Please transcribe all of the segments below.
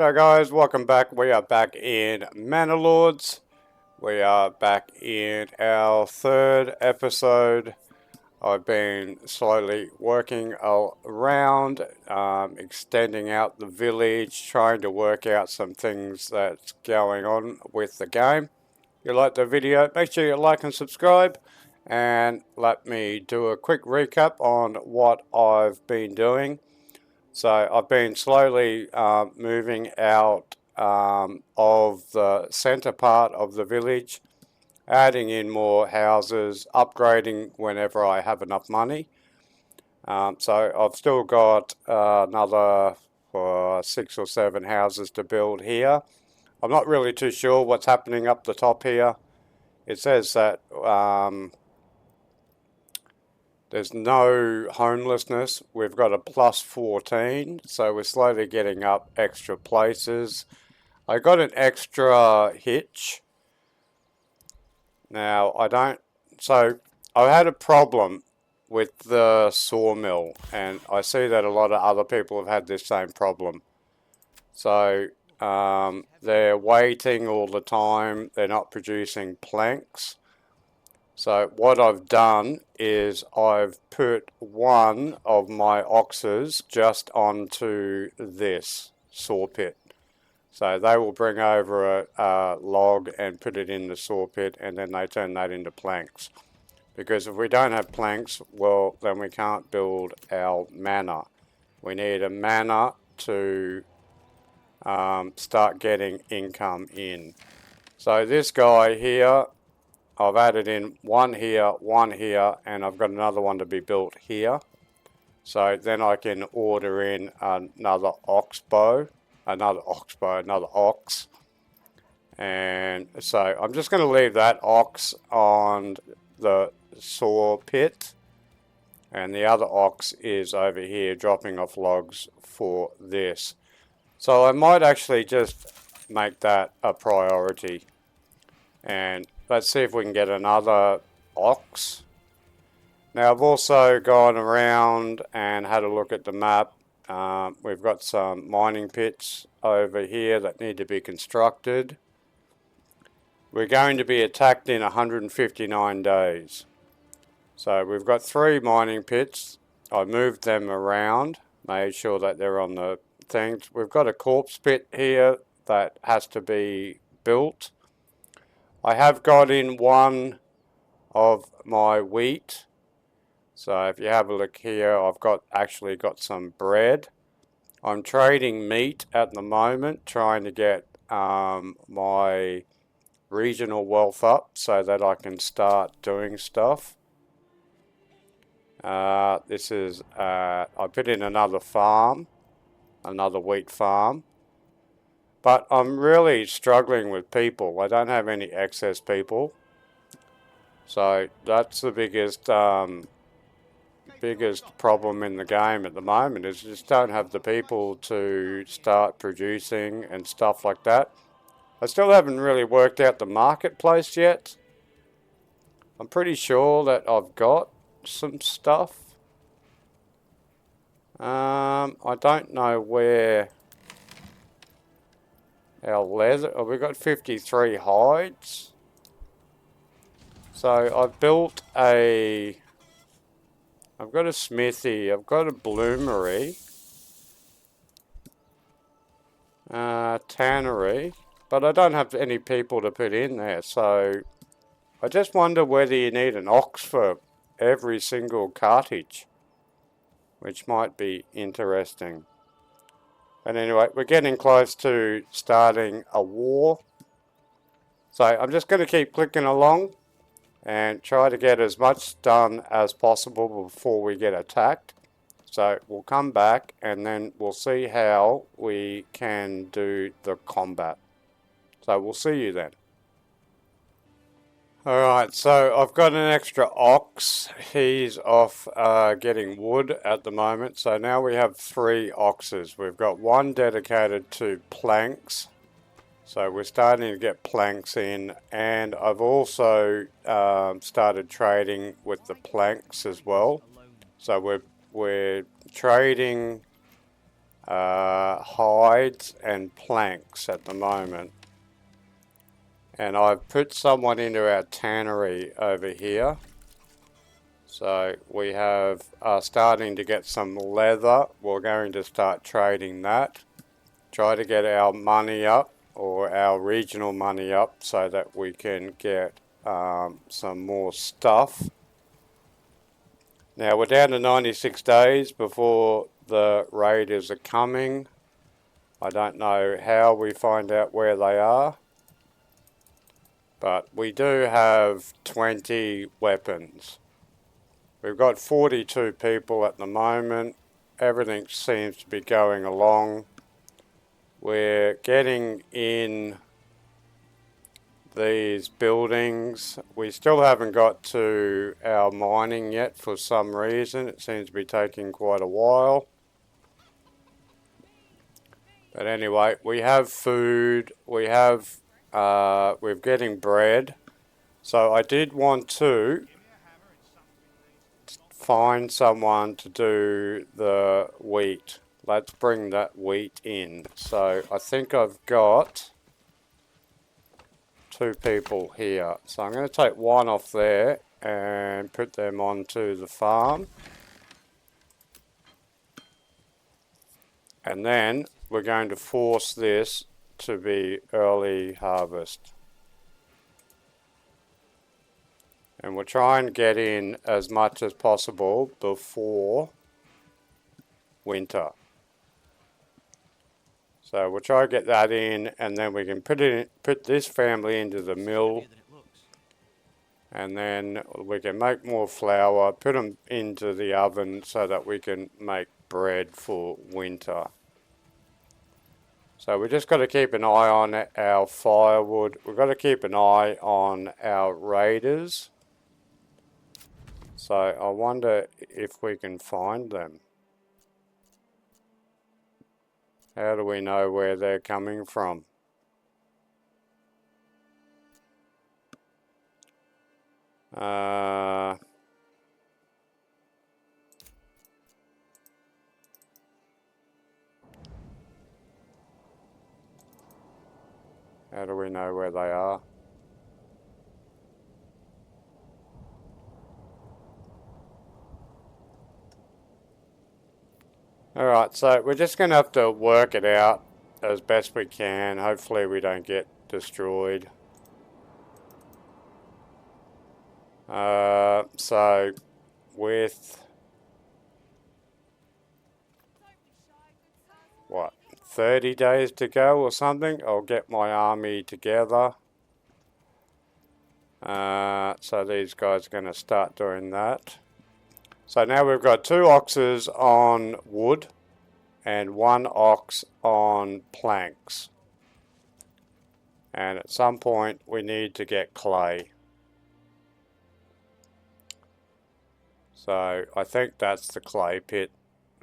So guys, welcome back. We are back in Manorlords. We are back in our third episode. I've been slowly working around, extending out the village, trying to work out some things that's going on with the game. If you like the video, make sure you like and subscribe. And let me do a quick recap on what I've been doing. So I've been slowly moving out of the centre part of the village, adding in more houses, upgrading whenever I have enough money. So I've still got another 6 or 7 houses to build here. I'm not really too sure what's happening up the top here. It says that there's no homelessness. We've got a plus 14, so we're slowly getting up extra places. I got an extra hitch. Now, I had a problem with the sawmill, and I see that a lot of other people have had this same problem. So, they're waiting all the time, they're not producing planks. So what I've done is I've put one of my oxes just onto this sawpit. So they will bring over a log and put it in the sawpit, and then they turn that into planks. Because if we don't have planks, well, then we can't build our manor. We need a manor to start getting income in. So this guy here, I've added in one here, and I've got another one to be built here. So then I can order in another ox. And so I'm just going to leave that ox on the saw pit. And the other ox is over here dropping off logs for this. So I might actually just make that a priority. And let's see if we can get another ox. Now I've also gone around and had a look at the map. We've got some mining pits over here that need to be constructed. We're going to be attacked in 159 days. So we've got 3 mining pits. I moved them around, made sure that they're on the things. We've got a corpse pit here that has to be built. I have got in one of my wheat. So if you have a look here, I've actually got some bread. I'm trading meat at the moment, trying to get my regional wealth up so that I can start doing stuff. I put in another farm, another wheat farm. But I'm really struggling with people. I don't have any excess people. So that's the biggest problem in the game at the moment, is just don't have the people to start producing and stuff like that. I still haven't really worked out the marketplace yet. I'm pretty sure that I've got some stuff. I don't know where our leather... Oh, we've got 53 hides. So I've got a smithy, I've got a bloomery, tannery, but I don't have any people to put in there, so I just wonder whether you need an ox for every single cartage, which might be interesting. But anyway, we're getting close to starting a war, so I'm just going to keep clicking along and try to get as much done as possible before we get attacked. So we'll come back and then we'll see how we can do the combat. So we'll see you then. Alright, so I've got an extra ox. He's off getting wood at the moment. So now we have 3 oxes. We've got one dedicated to planks. So we're starting to get planks in, and I've also started trading with the planks as well. So we're trading hides and planks at the moment. And I've put someone into our tannery over here. So we are starting to get some leather. We're going to start trading that. Try to get our money up, or our regional money up, so that we can get some more stuff. Now we're down to 96 days before the raiders are coming. I don't know how we find out where they are. But we do have 20 weapons. We've got 42 people at the moment. Everything seems to be going along. We're getting in these buildings. We still haven't got to our mining yet for some reason. It seems to be taking quite a while. But anyway, we have food. We're getting bread. So I did want to find someone to do the wheat. Let's bring that wheat in. So I think I've got 2 people here. So I'm going to take one off there and put them onto the farm. And then we're going to force this to be early harvest. And we'll try and get in as much as possible before winter. So we'll try to get that in, and then we can put this family into the mill. And then we can make more flour, put them into the oven so that we can make bread for winter. So we just got to keep an eye on our firewood. We've got to keep an eye on our raiders. So I wonder if we can find them. How do we know where they're coming from? How do we know where they are? Alright, so we're just going to have to work it out as best we can. Hopefully we don't get destroyed. So with what, 30 days to go or something, I'll get my army together. So these guys are going to start doing that. So now we've got 2 oxes on wood and 1 ox on planks. And at some point we need to get clay. So I think that's the clay pit.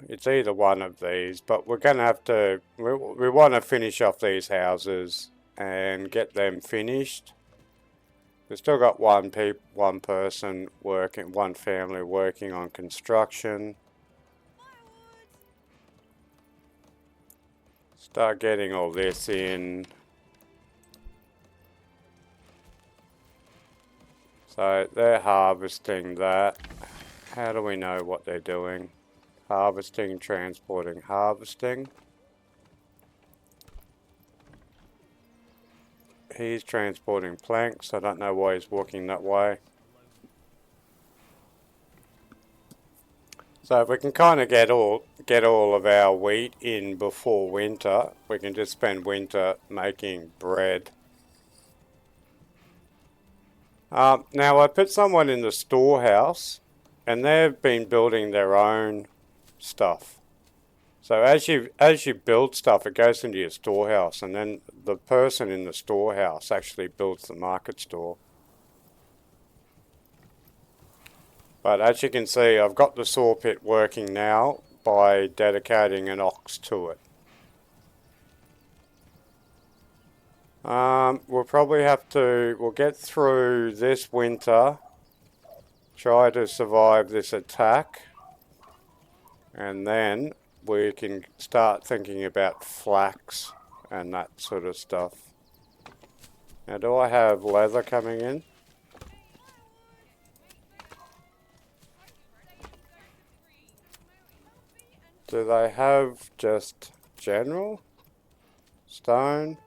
It's either one of these, but we're going to have to, we want to finish off these houses and get them finished. We've still got one person working, one family working on construction. Start getting all this in. So they're harvesting that. How do we know what they're doing? Harvesting, transporting, harvesting. He's transporting planks. I don't know why he's walking that way. So if we can kind of get all of our wheat in before winter, we can just spend winter making bread. Now I put someone in the storehouse, and they've been building their own stuff. So as you build stuff, it goes into your storehouse, and then the person in the storehouse actually builds the market store. But as you can see, I've got the sawpit working now by dedicating an ox to it. We'll probably we'll get through this winter, try to survive this attack, and then we can start thinking about flax and that sort of stuff. Now, do I have leather coming in? Do they have just general? Stone?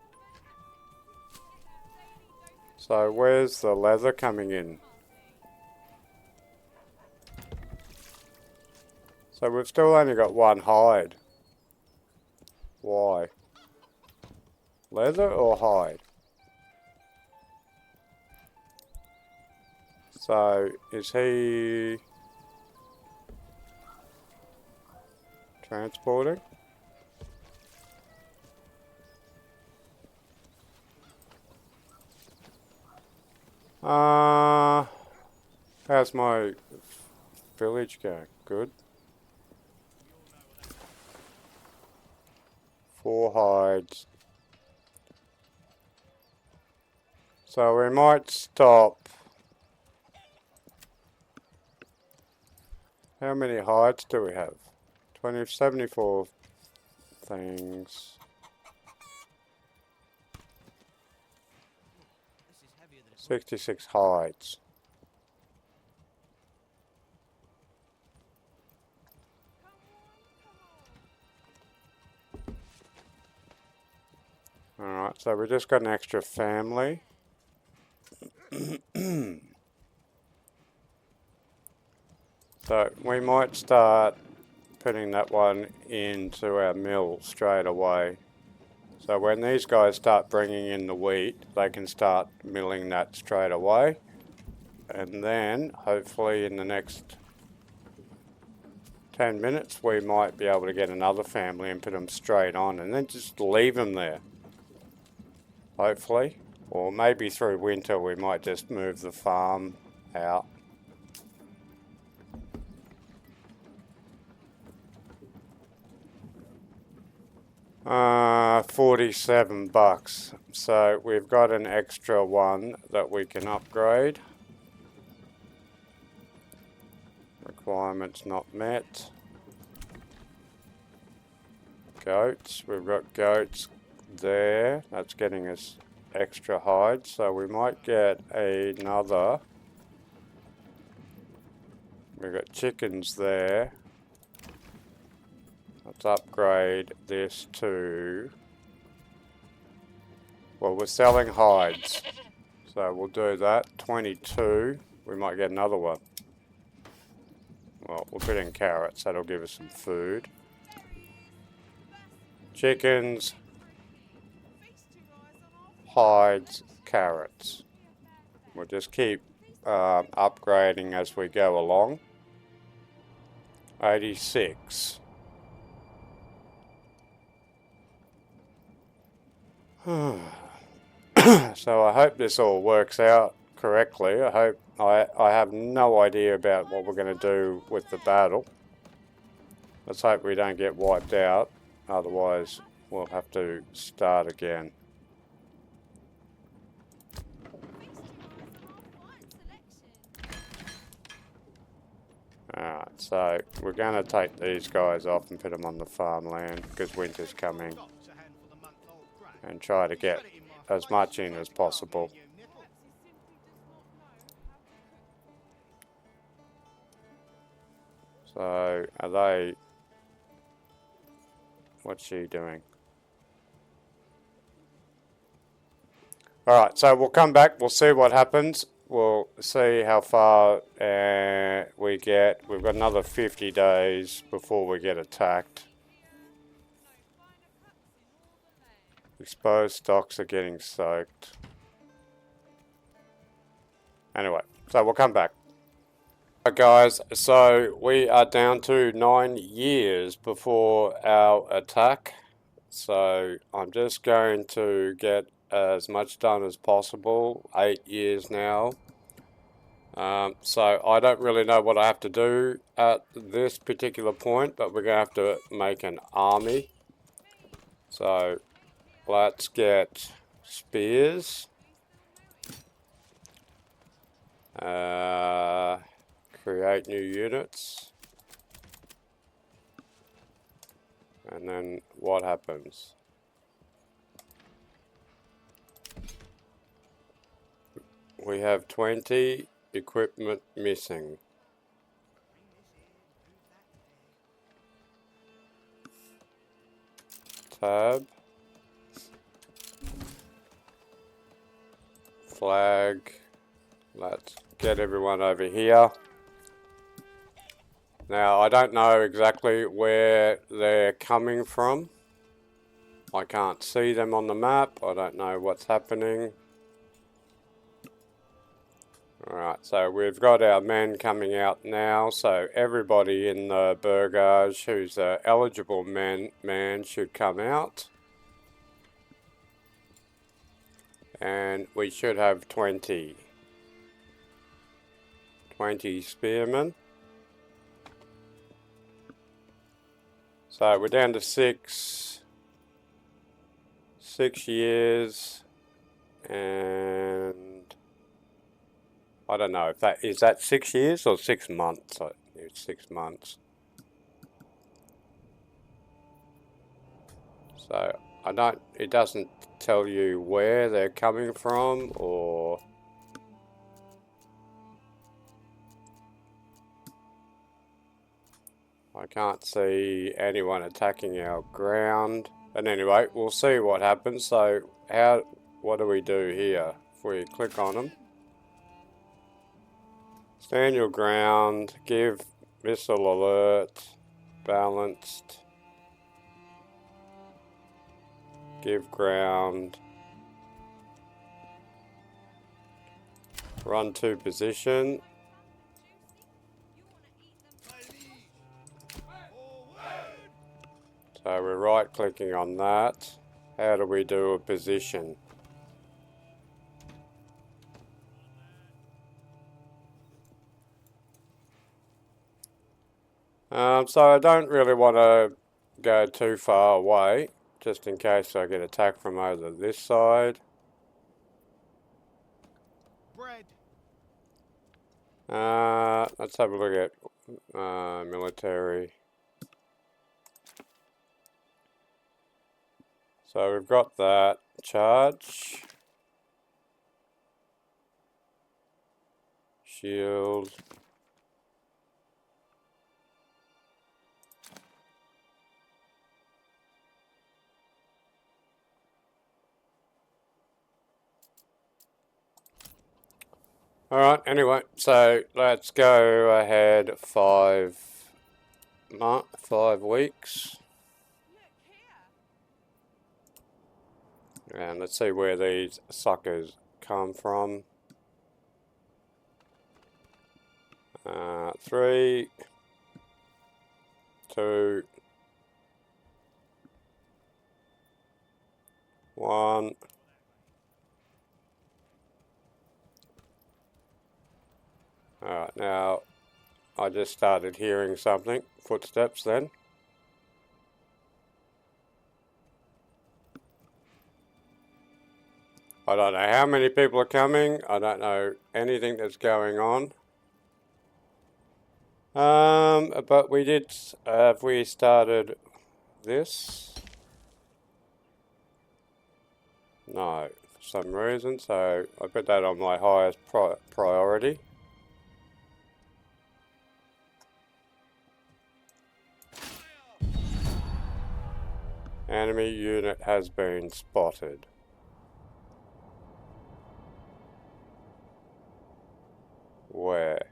So where's the leather coming in? So we've still only got one hide. Why? Leather or hide? So is he transporting? How's my village going? Good. 4 hides. So we might stop. How many hides do we have? 74 things. 66 hides. Alright, so we just got an extra family. So we might start putting that one into our mill straight away. So when these guys start bringing in the wheat, they can start milling that straight away. And then, hopefully in the next 10 minutes, we might be able to get another family and put them straight on. And then just leave them there. Hopefully. Or maybe through winter we might just move the farm out. $47. So we've got an extra one that we can upgrade. Requirements not met. Goats. We've got goats there. That's getting us extra hides. So we might get another. We've got chickens there. Let's upgrade this to... Well, we're selling hides. So we'll do that. 22. We might get another one. Well, we'll put in carrots. That'll give us some food. Chickens. Hides. Carrots. We'll just keep upgrading as we go along. 86. So I hope this all works out correctly. I have no idea about what we're going to do with the battle. Let's hope we don't get wiped out. Otherwise, we'll have to start again. Alright, so we're going to take these guys off and put them on the farmland because winter's coming. And try to get as much in as possible. So, are they... What's she doing? Alright, so we'll come back, we'll see what happens. We'll see how far we get. We've got another 50 days before we get attacked. Exposed stocks are getting soaked. Anyway, so we'll come back. Alright guys, so we are down to 9 years before our attack. So I'm just going to get as much done as possible. 8 years now. So I don't really know what I have to do at this particular point, but we're going to have to make an army. So let's get spears. Create new units. And then what happens? We have 20 equipment missing. Tab. Flag. Let's get everyone over here. Now, I don't know exactly where they're coming from. I can't see them on the map. I don't know what's happening. Alright, so we've got our men coming out now. So everybody in the Burgage who's an eligible man should come out. And we should have 20 spearmen. So we're down to 6 years, and I don't know if that is 6 years or 6 months. It's 6 months. So it doesn't tell you where they're coming from, or I can't see anyone attacking our ground. But anyway, we'll see what happens. So what do we do here? If we click on them. Stand your ground, give missile alert, balanced, give ground, run to position. So we're right clicking on that. How do we do a position? So I don't really want to go too far away, just in case I get attacked from over this side. Let's have a look at military. So we've got that. Charge. Shield. Alright, anyway, so let's go ahead 5 weeks. And let's see where these suckers come from. 3, 2, 1. Alright, now I just started hearing something. Footsteps then. I don't know how many people are coming. I don't know anything that's going on. But we did, have we started this? No, for some reason, so I put that on my highest priority. Enemy unit has been spotted. Where?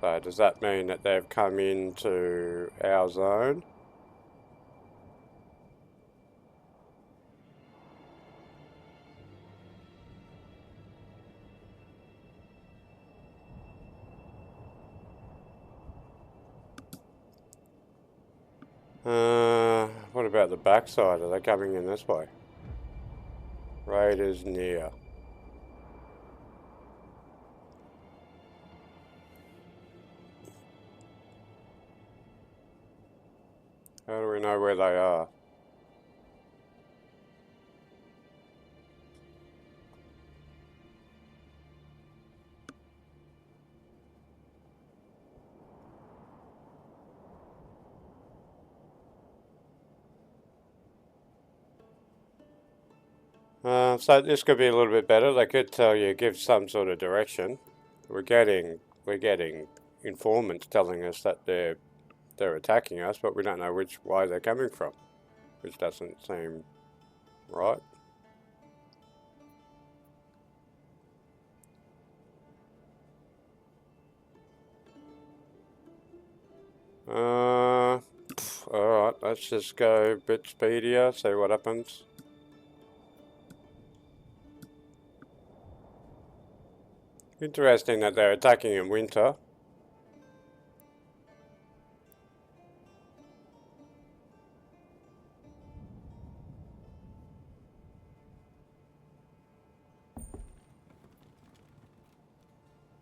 So does that mean that they've come into our zone? What about the backside? Are they coming in this way? Raiders near. How do we know where they are? So this could be a little bit better. They could tell you, give some sort of direction. We're getting informants telling us that they're attacking us, but we don't know which way they're coming from, which doesn't seem right. Alright, let's just go a bit speedier, see what happens. Interesting that they're attacking in winter.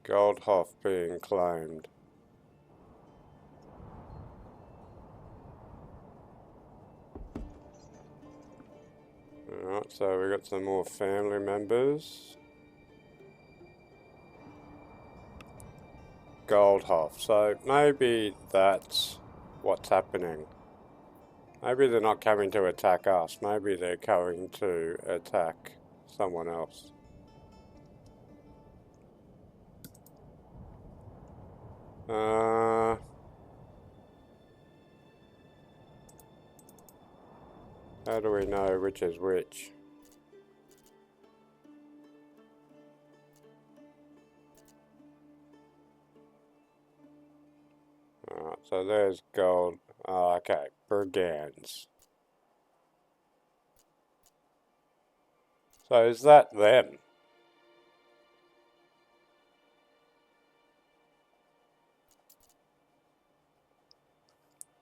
Goldhoff being claimed. Alright, so we got some more family members. Goldhoff, so maybe that's what's happening. Maybe they're not coming to attack us, maybe they're coming to attack someone else. How do we know which is which? Alright, so there's gold. Oh, okay, brigands. So is that them?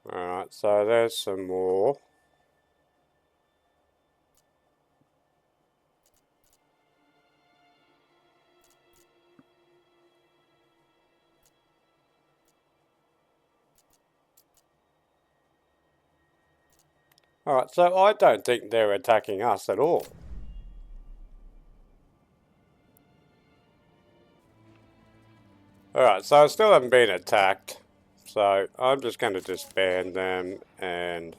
Alright, so there's some more. Alright, so I don't think they're attacking us at all. Alright, so I still haven't been attacked. So I'm just going to disband them and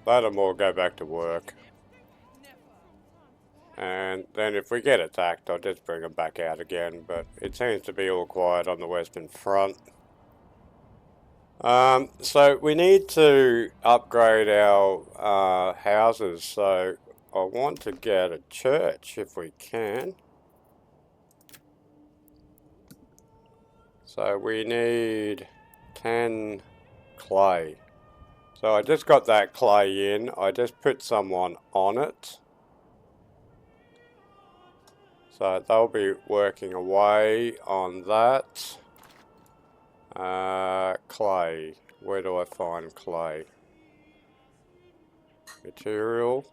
let them all go back to work. And then if we get attacked, I'll just bring them back out again. But it seems to be all quiet on the Western Front. So we need to upgrade our houses. So I want to get a church if we can. So we need 10 clay. So I just got that clay in. I just put someone on it. So they'll be working away on that. Clay. Where do I find clay? Material.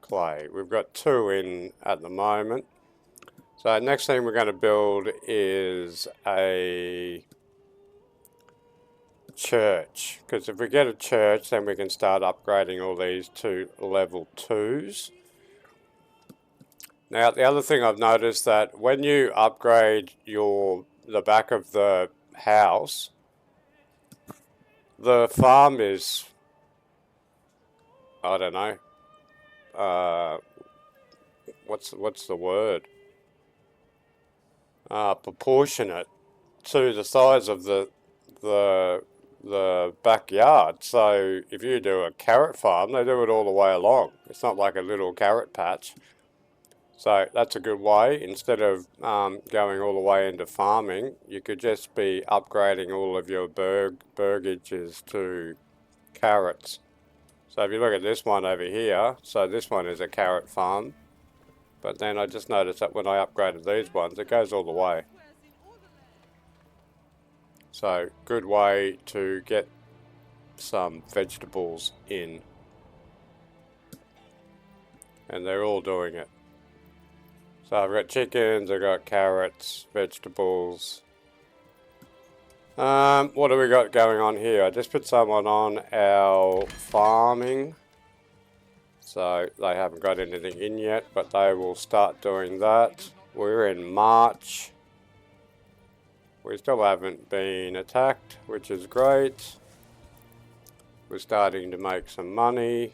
Clay. We've got 2 in at the moment. So next thing we're going to build is a church. Because if we get a church, then we can start upgrading all these to level 2s. Now the other thing I've noticed that when you upgrade the back of the house, the farm is, I don't know, what's the word? Proportionate to the size of the backyard. So if you do a carrot farm, they do it all the way along. It's not like a little carrot patch. So that's a good way. Instead of going all the way into farming, you could just be upgrading all of your burgages to carrots. So if you look at this one over here, so this one is a carrot farm. But then I just noticed that when I upgraded these ones, it goes all the way. So good way to get some vegetables in. And they're all doing it. So I've got chickens, I've got carrots, vegetables. What do we got going on here? I just put someone on our farming. So they haven't got anything in yet, but they will start doing that. We're in March. We still haven't been attacked, which is great. We're starting to make some money.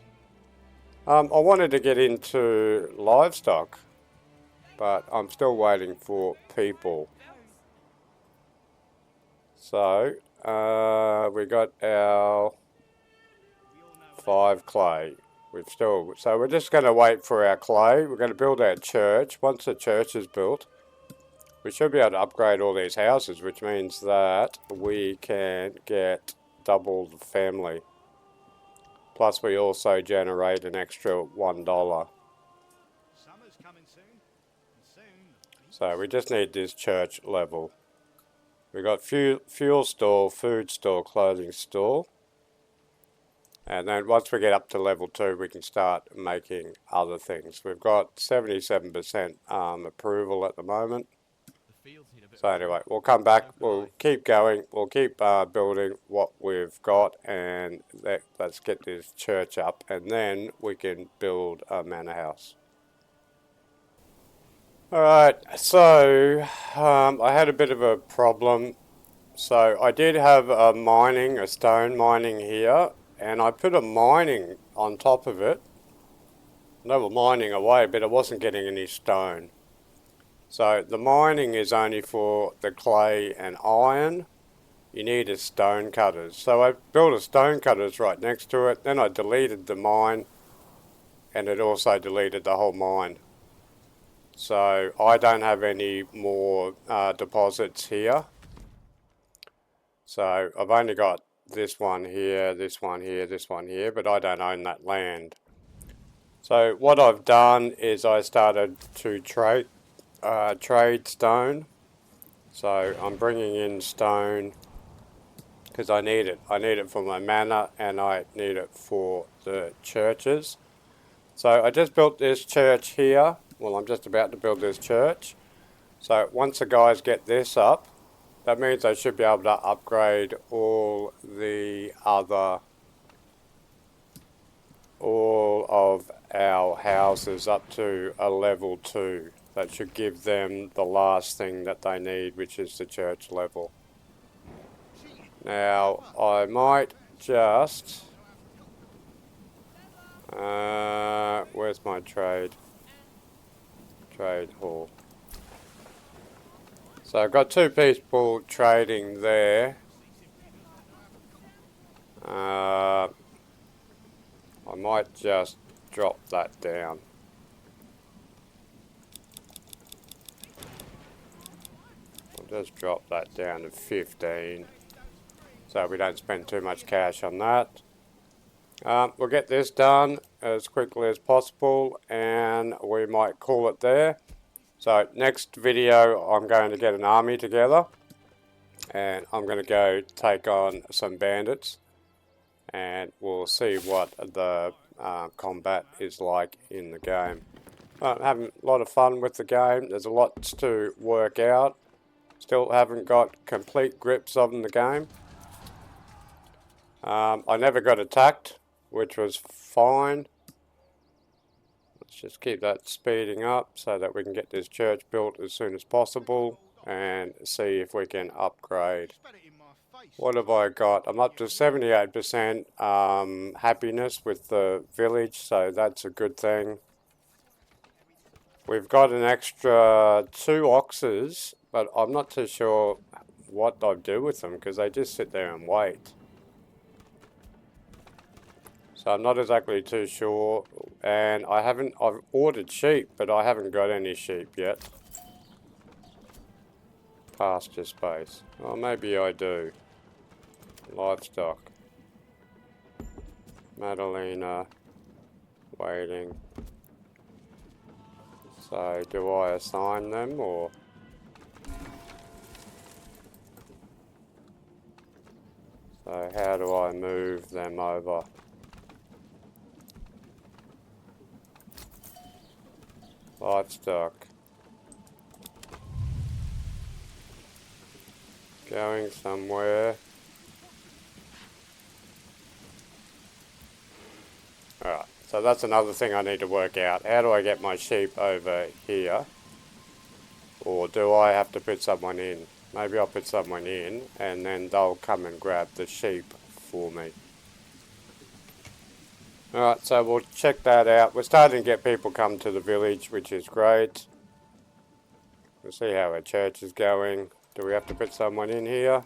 I wanted to get into livestock, but I'm still waiting for people. So, we got our 5 clay. So we're just going to wait for our clay. We're going to build our church. Once the church is built, we should be able to upgrade all these houses, which means that we can get double the family. Plus we also generate an extra $1. So we just need this church level. We got fuel store, food store, clothing store. And then once we get up to level 2, we can start making other things. We've got 77% approval at the moment. So anyway, we'll come back, we'll keep going, we'll keep building what we've got, and let's get this church up, and then we can build a manor house. Alright, so I had a bit of a problem. So I did have a stone mining here, and I put a mining on top of it. They were mining away, but I wasn't getting any stone. So the mining is only for the clay and iron. You need a stone cutters. So I built a stone cutters right next to it. Then I deleted the mine, and it also deleted the whole mine. So I don't have any more deposits here. So I've only got this one here, this one here, this one here, but I don't own that land. So what I've done is I started to trade stone. So I'm bringing in stone because I need it. I need it for my manor, and I need it for the churches. So I just built this church here. Well, I'm just about to build this church. So once the guys get this up, that means I should be able to upgrade all of our houses up to a level 2. That should give them the last thing that they need, which is the church level. Now, I might just... where's my trade hall? So I've got 2 people trading there. I might just drop that down. I'll just drop that down to 15. So we don't spend too much cash on that. We'll get this done as quickly as possible, and we might call it there. So next video I'm going to get an army together, and I'm going to go take on some bandits, and we'll see what the combat is like in the game. I'm having a lot of fun with the game. There's a lot to work out. Still haven't got complete grips on the game. I never got attacked, which was fine. Let's just keep that speeding up so that we can get this church built as soon as possible and see if we can upgrade. What have I got? I'm up to 78% happiness with the village, so that's a good thing. We've got an extra 2 oxes, but I'm not too sure what I do with them because they just sit there and wait. So I'm not exactly too sure, and I've ordered sheep, but I haven't got any sheep yet. Pasture space. Well, maybe I do. Livestock. Madalena. Waiting. So, do I assign them, or... So, how do I move them over? Livestock. Going somewhere. Alright, so that's another thing I need to work out. How do I get my sheep over here? Or do I have to put someone in? Maybe I'll put someone in and then they'll come and grab the sheep for me. Alright, so we'll check that out. We're starting to get people come to the village, which is great. We'll see how our church is going. Do we have to put someone in here?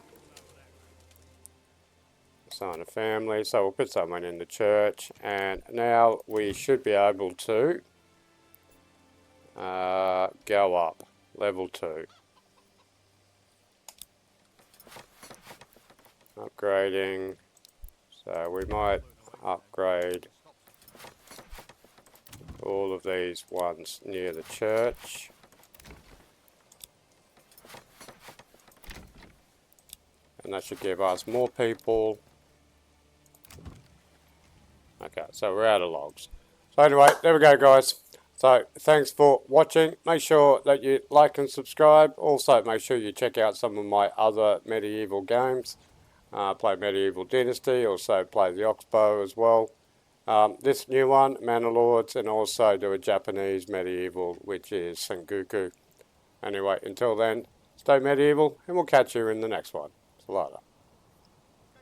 Assign a family, so we'll put someone in the church. And now we should be able to go up. Level 2. Upgrading. So we might upgrade all of these ones near the church. And that should give us more people. Okay, so we're out of logs. So anyway, there we go, guys. So thanks for watching. Make sure that you like and subscribe. Also, make sure you check out some of my other medieval games. Play Medieval Dynasty, also play the Oxbow as well. This new one, Manorlords, and also do a Japanese medieval, which is Sengoku. Anyway, until then, stay medieval, and we'll catch you in the next one. See you later.